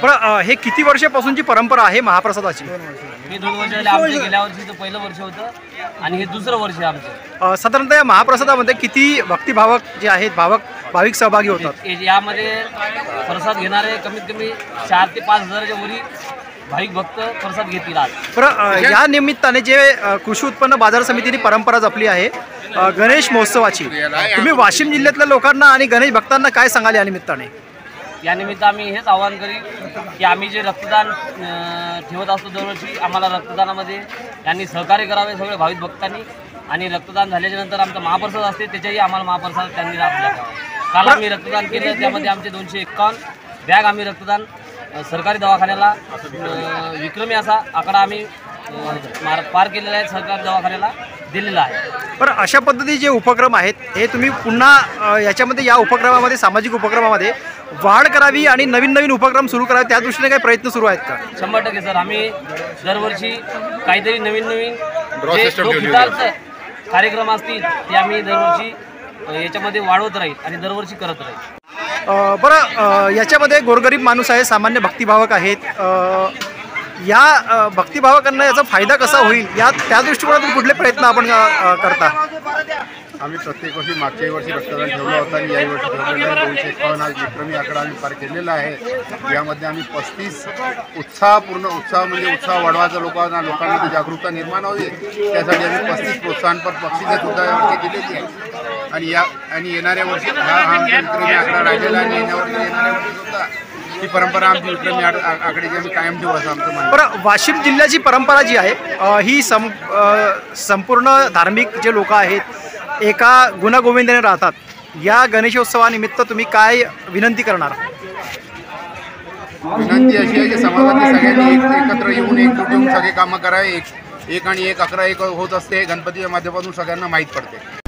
पण हे किती वर्षापासूनची परंपरा आहे महाप्रसादाची? हे 2 वर्ष झाले. आमचे गेल्या वर्षीचं पहिलं वर्ष होतं आणि हे दुसरं वर्ष आहे आमचं. साधारणतः या महाप्रसादामध्ये किती भक्तिभावक जे आहेत भाविक सहभागी होतात? यामध्ये प्रसाद घेणारे कमीत कमी 4 ते 5 हजाराच्या वरी भाविक भक्त प्रसाद घेतील आज. पण या निमित्ताने जे कृषी उत्पन्न बाजार समितीने परंपरा जपली आहे गणेश महोत्सवाची, तुम्ही वाशिम जिल्ह्यातल्या लोकांना आणि गणेश भक्तांना काय सांगाल या निमित्ताने? यानिमित्त आम्ही हेच आवाहन करीन की आम्ही जे रक्तदान ठेवत असतो दरवर्षी, आम्हाला रक्तदानामध्ये यांनी सहकार्य करावे सगळे भाविक भक्तांनी. आणि रक्तदान झाल्याच्या नंतर आमचा महाप्रसाद असते, त्याच्याही आम्हाला महाप्रसाद त्यांनी लाभला. काल आम्ही रक्तदान केलं, त्यामध्ये आमचे 251 बॅग आम्ही रक्तदान सरकारी दवाखान्याला विक्रमी असा आकडा आम्ही पार केलेला आहे, सरकारी दवाखान्याला दिलेला आहे. पण अशा पद्धती जे उपक्रम आहेत हे तुम्ही पुन्हा याच्यामध्ये या उपक्रमामध्ये सामाजिक उपक्रमामध्ये वाढ करावी आणि नवीन उपक्रम सुरू करावे, त्या दृष्टीने काही प्रयत्न सुरू आहेत का? 100% सर. आम्ही दरवर्षी काहीतरी नवीन जे कार्यक्रम असतील ते आम्ही दरवर्षी याच्यामध्ये वाढवत राहील आणि दरवर्षी करत राहील. बरं, याच्यामध्ये गोरगरीब माणूस आहे, सामान्य भक्तिभावक आहेत. या भक्तिभावकांना याचा फायदा कसा होईल त्या दृष्टिकोनातून कुठले प्रयत्न आपण करता? आम्ही प्रत्येक वर्षी मागच्या वर्षी रक्तदान ठेवलं होतं आणि याही वर्षी ठेवलेलं आहे. 251 हा विक्रमी आकडा आम्ही पार केलेला आहे. यामध्ये आम्ही 35 उत्साह म्हणजे उत्साह वाढवायचा, लोकांमध्ये जागरूकता निर्माण होईल त्यासाठी आम्ही 35 प्रोत्साहनपर बक्षिसे सुद्धा दिलेली आहे. आणि येणाऱ्या वर्षी हा आमचा विक्रमी आकडा राहिलेला आणि येणाऱ्या वर्षी सुद्धा ही परंपरा आमची विक्रमी आकड्याची आम्ही कायम ठेवू असं आमचं म्हणणं. बरं, वाशिम जिल्ह्याची परंपरा जी आहे ही संपूर्ण धार्मिक जे लोक आहेत एका गुण्यागोविंदाने राहतात. या गणेशोत्सवानिमित्त तुम्ही काय विनंती करणार? विनंती अशी आहे की समाजातले सगळ्यांनी एकत्र येऊन एकजूट येऊन सगळे कामं करावे. 1 आणि 1 11 1 होत असते. गणपतीच्या माध्यमातून सगळ्यांना माहीत पडते.